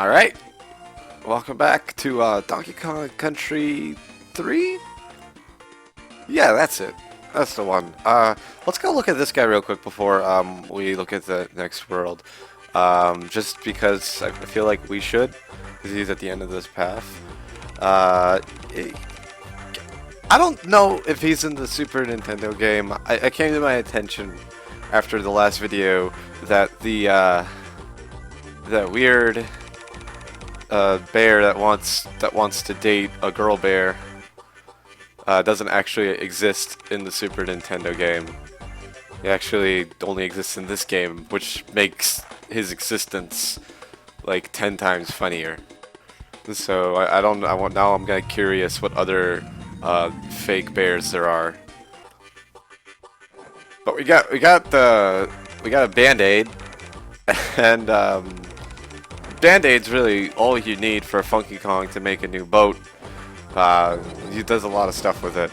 Alright, welcome back to Donkey Kong Country 3? Yeah, that's it. That's the one. Let's go look at this guy real quick before we look at the next world. Just because I feel like we should, because he's at the end of this path. I don't know if he's in the Super Nintendo game. I came to my attention after the last video that the weird bear that wants to date a girl bear doesn't actually exist in the Super Nintendo game. He actually only exists in this game, which makes his existence like 10 times funnier. So now I'm kind of curious what other fake bears there are. But we got a Band-Aid, and Band-Aid's really all you need for Funky Kong to make a new boat. He does a lot of stuff with it.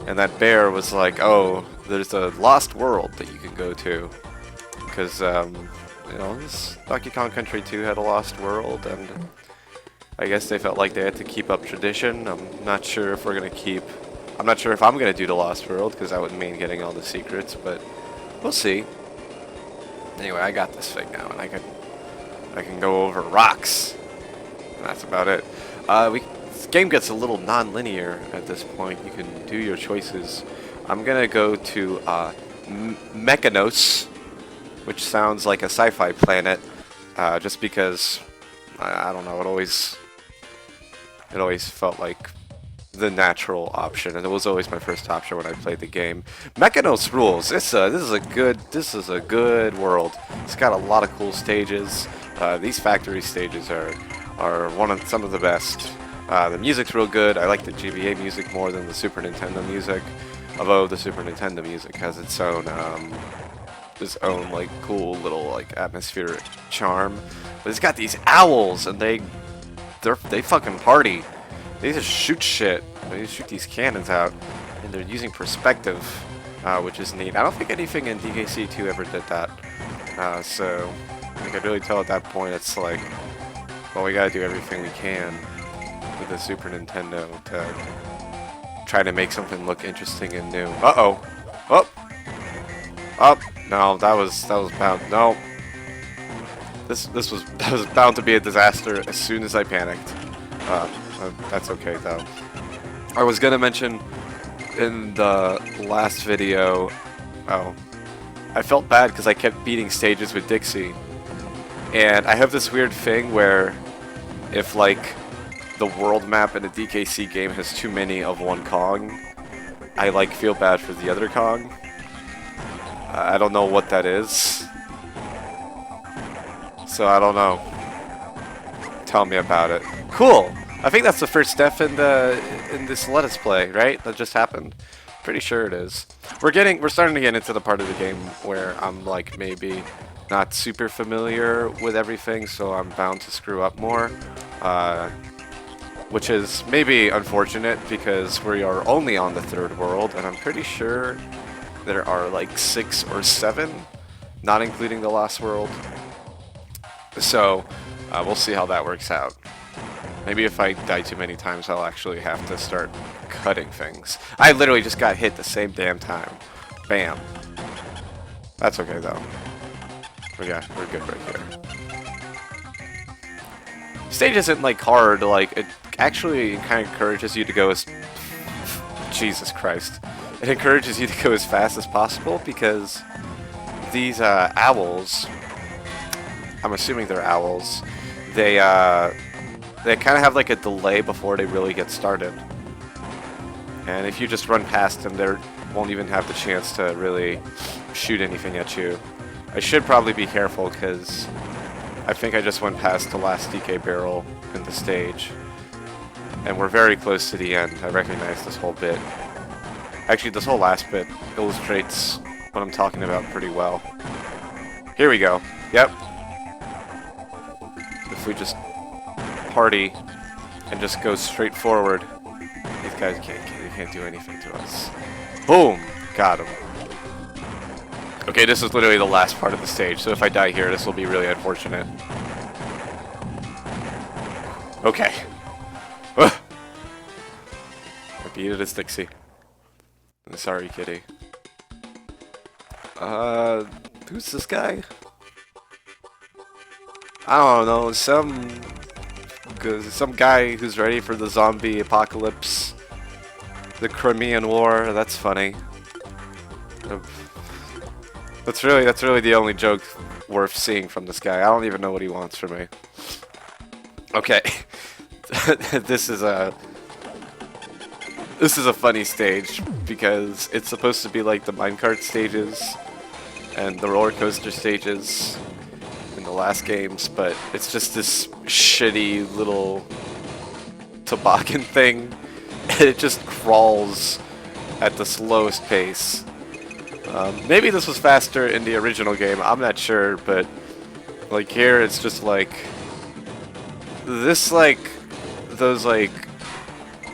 And that bear was like, oh, there's a lost world that you can go to. Because, you know, this Donkey Kong Country 2 had a lost world, and I guess they felt like they had to keep up tradition. I'm not sure if I'm not sure if I'm gonna do the lost world, because that would mean getting all the secrets, but we'll see. Anyway, I got this thing now, and I can go over rocks. And that's about it. This game gets a little non-linear at this point. You can do your choices. I'm gonna go to Mekanos, which sounds like a sci-fi planet, just because I don't know. It always felt like the natural option, and it was always my first option when I played the game. Mekanos rules. This is a good world. It's got a lot of cool stages. These factory stages are some of the best. The music's real good. I like the GBA music more than the Super Nintendo music, although the Super Nintendo music has its own like cool little like atmospheric charm. But it's got these owls, and they fucking party. They just shoot shit. They just shoot these cannons out, and they're using perspective, which is neat. I don't think anything in DKC 2 ever did that. So I could really tell at that point it's like, well, we gotta do everything we can with the Super Nintendo to try to make something look interesting and new. Uh-oh. Oh. Oh. No, that was bound. No. That was bound to be a disaster as soon as I panicked. That's okay though. I was gonna mention in the last video, I felt bad because I kept beating stages with Dixie, and I have this weird thing where if like the world map in a DKC game has too many of one Kong, I like feel bad for the other Kong. I don't know what that is, so I don't know. Tell me about it. Cool. I think that's the first step in this Let's Play, right? That just happened. Pretty sure it is. We're starting to get into the part of the game where I'm like maybe not super familiar with everything, so I'm bound to screw up more. Which is maybe unfortunate because we are only on the third world, and I'm pretty sure there are like 6 or 7, not including the last world. So we'll see how that works out. Maybe if I die too many times, I'll actually have to start cutting things. I literally just got hit the same damn time. Bam. That's okay though. Yeah, we're good right here. Stage isn't like hard, like it actually kind of encourages you to go as... Jesus Christ. It encourages you to go as fast as possible because these owls, I'm assuming they're owls, they kind of have like a delay before they really get started. And if you just run past them, they won't even have the chance to really shoot anything at you. I should probably be careful because I think I just went past the last DK barrel in the stage. And we're very close to the end. I recognize this whole bit. Actually, this whole last bit illustrates what I'm talking about pretty well. Here we go. Yep. If we just party and just go straight forward, these guys can't do anything to us. Boom! Got him. Okay, this is literally the last part of the stage, so if I die here, this will be really unfortunate. Okay. Ugh. I beat it as Dixie. Sorry, kitty. Who's this guy? I don't know, some guy who's ready for the zombie apocalypse. The Crimean War, that's funny. That's really the only joke worth seeing from this guy. I don't even know what he wants from me. Okay. This is a funny stage because it's supposed to be like the minecart stages and the roller coaster stages in the last games, but it's just this shitty little toboggan thing, and it just crawls at the slowest pace. Maybe this was faster in the original game, I'm not sure, but like here it's just like this, like those like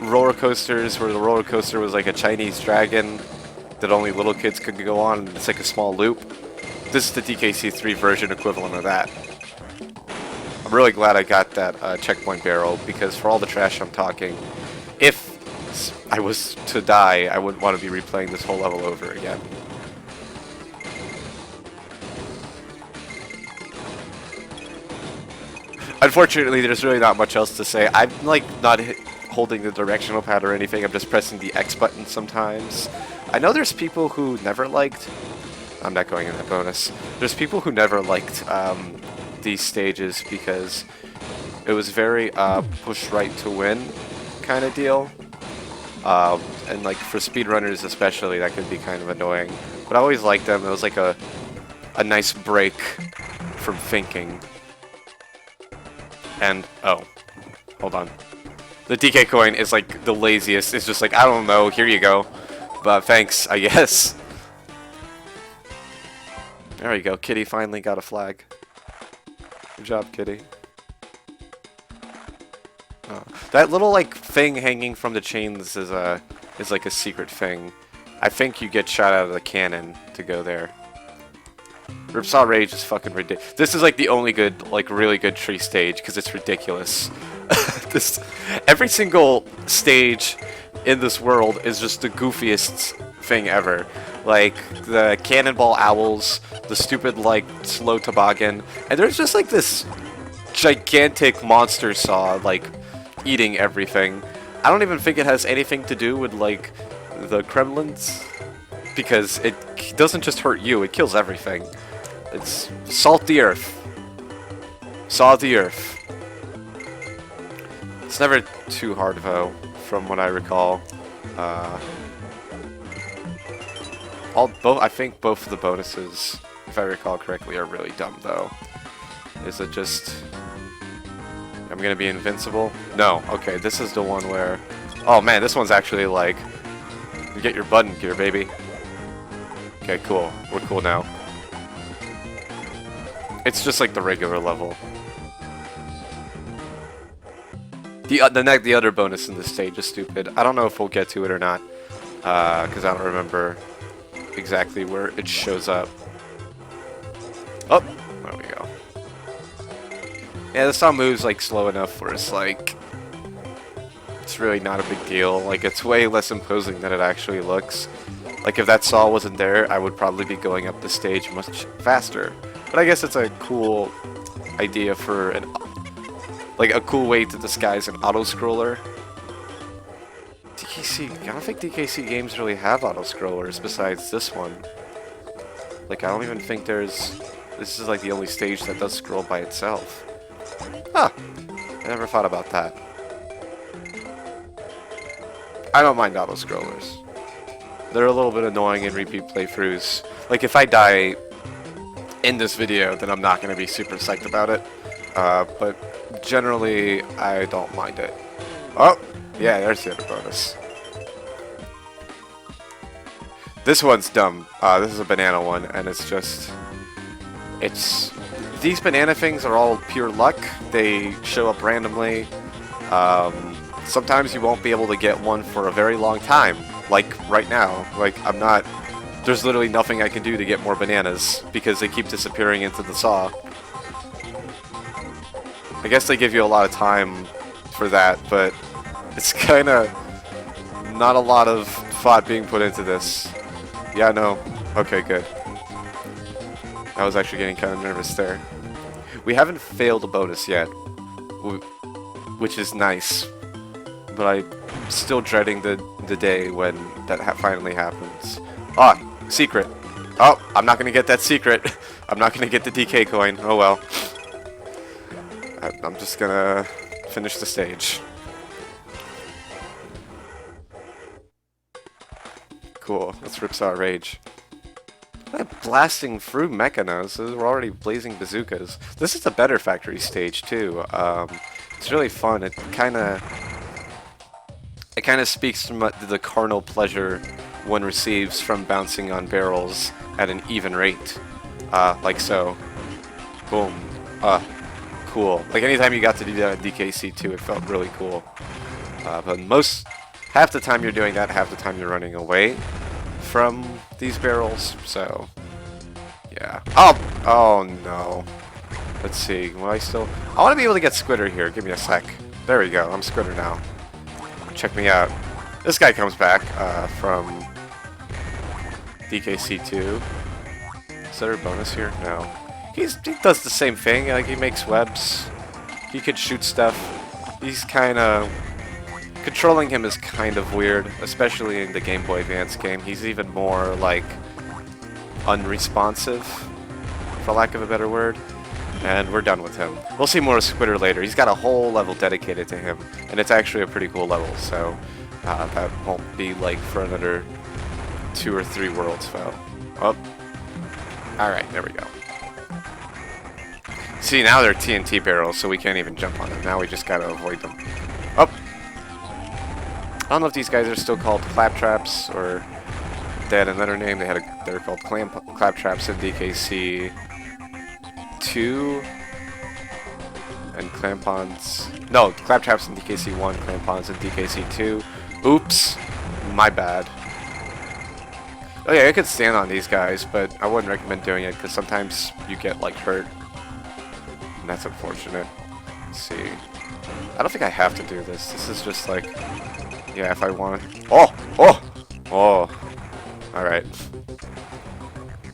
roller coasters where the roller coaster was like a Chinese dragon that only little kids could go on, and it's like a small loop. This is the DKC3 version equivalent of that. I'm really glad I got that checkpoint barrel, because for all the trash I'm talking, if I was to die, I wouldn't want to be replaying this whole level over again. Unfortunately, there's really not much else to say. I'm like not holding the directional pad or anything, I'm just pressing the X button sometimes. I know there's people who never liked... I'm not going in that bonus. There's people who never liked these stages because it was very push right to win kind of deal. And like for speedrunners especially, that could be kind of annoying. But I always liked them. It was like a nice break from thinking. And, oh, hold on. The DK coin is like the laziest. It's just like, I don't know, here you go. But thanks, I guess. There we go, Kitty finally got a flag. Good job, Kitty. Oh. That little like thing hanging from the chains is like a secret thing. I think you get shot out of the cannon to go there. Ripsaw Rage is fucking ridiculous. This is like the only good, like really good tree stage because it's ridiculous. Every single stage in this world is just the goofiest thing ever. Like the cannonball owls, the stupid like slow toboggan, and there's just like this gigantic monster saw like eating everything. I don't even think it has anything to do with like the Kremlins, because it doesn't just hurt you, it kills everything. It's salt the earth. Saw the earth. It's never too hard though, from what I recall. I think both of the bonuses, if I recall correctly, are really dumb though. Is it just... I'm gonna be invincible? No, okay, this is the one where... Oh man, this one's actually like... You get your button gear, baby. Okay, cool. We're cool now. It's just like the regular level. The other bonus in this stage is stupid. I don't know if we'll get to it or not, because I don't remember exactly where it shows up. Oh, there we go. Yeah, the saw moves like slow enough where it's like, it's really not a big deal. Like, it's way less imposing than it actually looks. Like, if that saw wasn't there, I would probably be going up the stage much faster. But I guess it's a cool idea for an, like a cool way to disguise an auto-scroller. I don't think DKC games really have auto-scrollers besides this one. Like, I don't even think this is like the only stage that does scroll by itself. Huh, I never thought about that. I don't mind auto-scrollers. They're a little bit annoying in repeat playthroughs. Like, if I die in this video, then I'm not going to be super psyched about it. But generally, I don't mind it. Oh, yeah, there's the other bonus. This one's dumb. This is a banana one, and it's just... These banana things are all pure luck. They show up randomly. Sometimes you won't be able to get one for a very long time. Like, right now. Like, there's literally nothing I can do to get more bananas, because they keep disappearing into the saw. I guess they give you a lot of time for that, but it's kind of not a lot of thought being put into this. Yeah, no. Okay, good. I was actually getting kind of nervous there. We haven't failed a bonus yet, which is nice, but I'm still dreading the day when that finally happens. Ah, secret. Oh, I'm not going to get that secret. I'm not going to get the DK coin. Oh well. I'm just going to finish the stage. Cool. Let's Ripsaw Rage. Blasting through mekanos. We're already blazing bazookas. This is a better factory stage too. It's really fun. It kind of speaks to the carnal pleasure one receives from bouncing on barrels at an even rate, like so. Boom. Cool. Like anytime you got to do that at DKC2, it felt really cool. But half the time you're doing that, half the time you're running away from these barrels, so yeah. Oh no. Let's see, will I want to be able to get Squitter here. Give me a sec. There we go, I'm Squitter now. Check me out. This guy comes back from DKC2. Is there a bonus here? No. He does the same thing, like he makes webs. He could shoot stuff. He's kind of... Controlling him is kind of weird, especially in the Game Boy Advance game. He's even more, like, unresponsive, for lack of a better word. And we're done with him. We'll see more of Squitter later. He's got a whole level dedicated to him, and it's actually a pretty cool level, so that won't be, like, for another 2 or 3 worlds, though. Oh. Alright, there we go. See, now they're TNT barrels, so we can't even jump on them. Now we just gotta avoid them. Oh! I don't know if these guys are still called claptraps or they had another name. They were called claptraps in DKC 2 and clampons. No, claptraps in DKC 1, clampons in DKC 2. Oops, my bad. Oh yeah, I could stand on these guys, but I wouldn't recommend doing it because sometimes you get like hurt, and that's unfortunate. Let's see. I don't think I have to do this. This is just like. Yeah, if I want. Oh! Alright.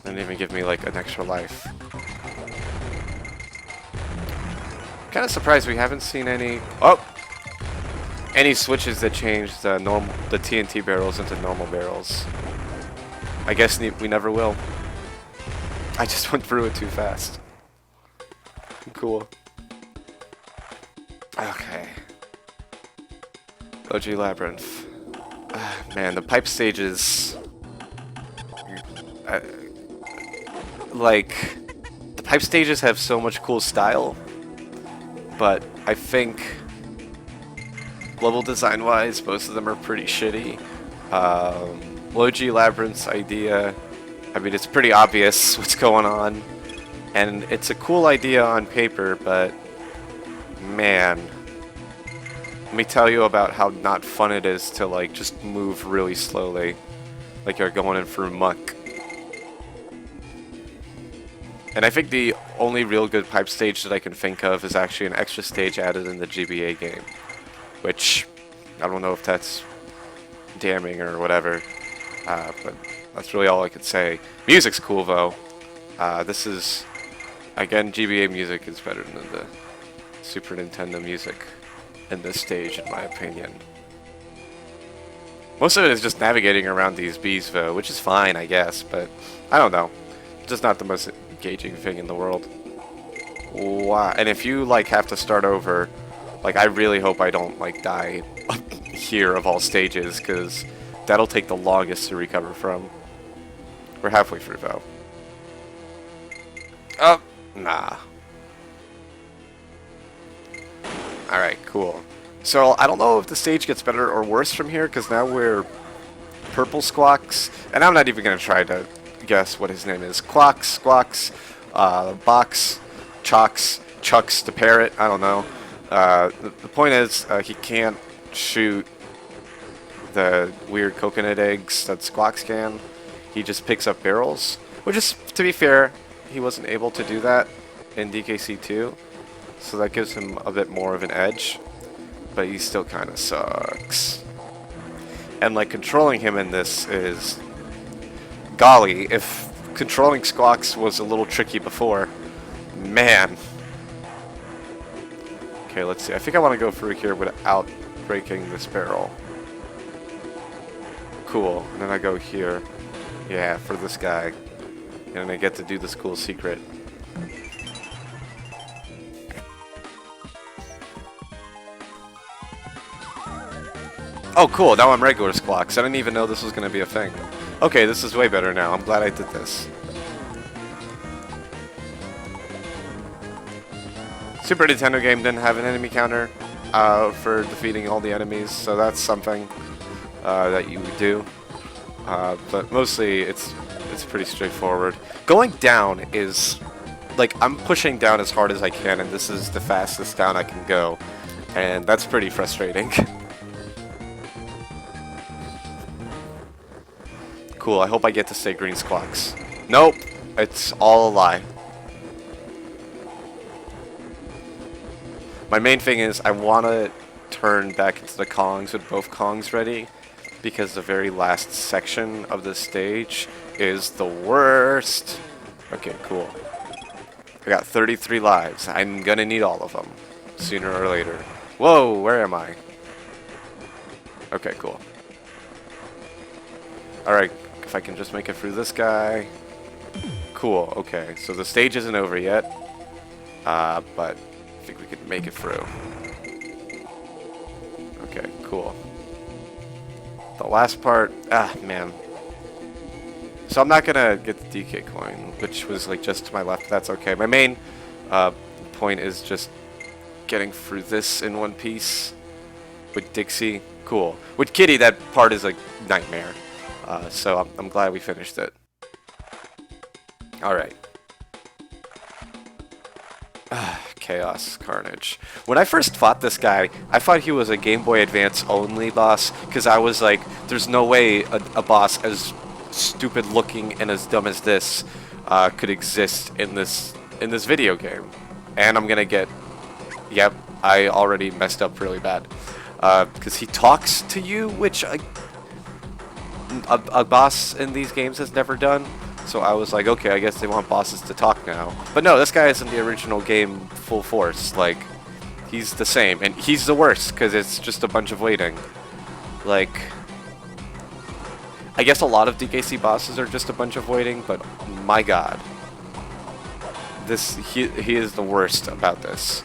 Didn't even give me, like, an extra life. Kind of surprised we haven't seen any... Oh! Any switches that change the TNT barrels into normal barrels. I guess we never will. I just went through it too fast. Cool. Okay. OG Labyrinth. Man, the pipe stages... like... The pipe stages have so much cool style, but I think... level design-wise, most of them are pretty shitty. OG Labyrinth's idea... I mean, it's pretty obvious what's going on, and it's a cool idea on paper, but... man... Let me tell you about how not fun it is to, like, just move really slowly. Like you're going in through muck. And I think the only real good pipe stage that I can think of is actually an extra stage added in the GBA game. Which, I don't know if that's damning or whatever. But that's really all I could say. Music's cool, though. This is... Again, GBA music is better than the Super Nintendo music in this stage, in my opinion. Most of it is just navigating around these bees, though, which is fine, I guess, but I don't know. Just not the most engaging thing in the world. Wow. And if you, like, have to start over, like, I really hope I don't, like, die here of all stages, because that'll take the longest to recover from. We're halfway through, though. Oh, nah. Alright, cool. So, I don't know if the stage gets better or worse from here, because now we're Purple Squawks, and I'm not even going to try to guess what his name is. Quawks, Squawks, Box, Chalks, Chucks the Parrot, I don't know. The point is, he can't shoot the weird coconut eggs that Squawks can. He just picks up barrels, which is, to be fair, he wasn't able to do that in DKC2. So that gives him a bit more of an edge. but he still kind of sucks. And like controlling him in this is, golly, if controlling Squawks was a little tricky before, man. Okay, let's see. I think I want to go through here without breaking this barrel. Cool. And then I go here. Yeah, for this guy. And I get to do this cool secret. Oh, cool. Now I'm regular Squawks. I didn't even know this was going to be a thing. Okay, this is way better now. I'm glad I did this. Super Nintendo game didn't have an enemy counter for defeating all the enemies, so that's something that you would do. But mostly, it's pretty straightforward. Going down is, like, I'm pushing down as hard as I can, and this is the fastest down I can go. And that's pretty frustrating. Cool, I hope I get to stay green Squawks. Nope, it's all a lie. My main thing is I want to turn back into the Kongs with both Kongs ready, because the very last section of the stage is the worst. Okay, cool. I got 33 lives. I'm gonna need all of them, sooner or later. Whoa, where am I? Okay, cool. Alright, if I can just make it through this guy. Cool, okay. So the stage isn't over yet, but I think we could make it through. Okay, cool. The last part, man. So I'm not gonna get the DK coin, which was like just to my left. That's okay. My main point is just getting through this in one piece with Dixie. Cool. With Kitty, that part is a nightmare. So I'm glad we finished it. All right. Chaos Carnage. When I first fought this guy, I thought he was a Game Boy Advance only boss, because I was like, there's no way a boss as stupid looking and as dumb as this could exist in this video game. And I'm gonna get, yep, I already messed up really bad, because he talks to you, which a boss in these games has never done. So I was like, okay, I guess they want bosses to talk now. But no, this guy is in the original game full force. Like, he's the same. And he's the worst, because it's just a bunch of waiting. Like, I guess a lot of DKC bosses are just a bunch of waiting, but my god. He is the worst about this.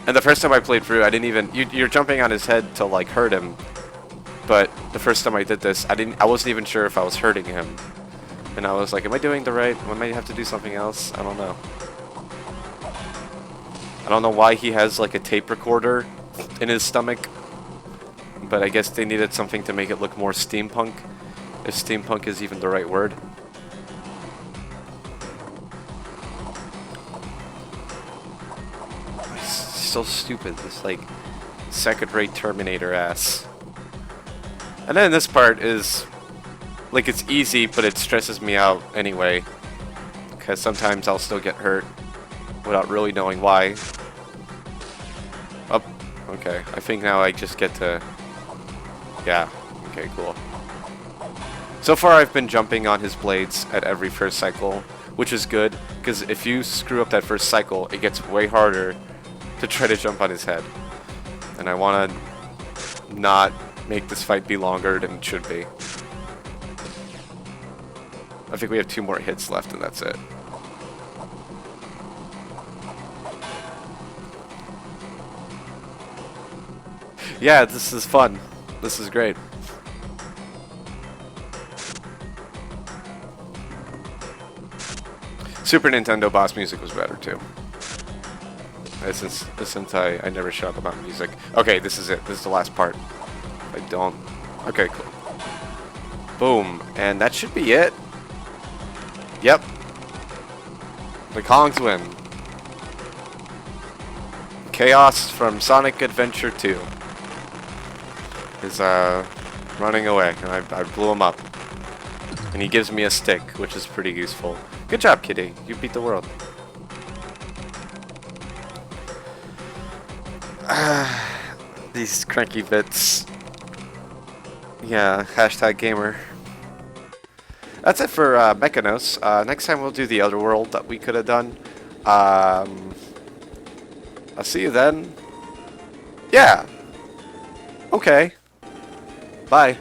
And the first time I played through, I didn't even... You're jumping on his head to, like, hurt him. But the first time I did this, I wasn't even sure if I was hurting him. And I was like, am I doing the right? I might have to do something else. I don't know. I don't know why he has like a tape recorder in his stomach. But I guess they needed something to make it look more steampunk. If steampunk is even the right word. He's so stupid. This like second-rate Terminator ass. And then this part is... like, it's easy, but it stresses me out anyway. Because sometimes I'll still get hurt without really knowing why. Oh, okay. I think now I just get to... yeah. Okay, cool. So far I've been jumping on his blades at every first cycle, which is good, because if you screw up that first cycle, it gets way harder to try to jump on his head. And I want to not make this fight be longer than it should be. I think we have 2 more hits left and that's it. Yeah, this is fun. This is great. Super Nintendo boss music was better too. Since I never shut up about music. Okay, this is it. This is the last part. I don't... okay, cool. Boom. And that should be it. Yep. The Kongs win. Chaos from Sonic Adventure 2 is running away, and I blew him up. And he gives me a stick, which is pretty useful. Good job, Kitty. You beat the world. These cranky bits. Yeah, hashtag gamer. That's it for Mekanos. Next time we'll do the other world that we could have done. I'll see you then. Yeah. Okay. Bye.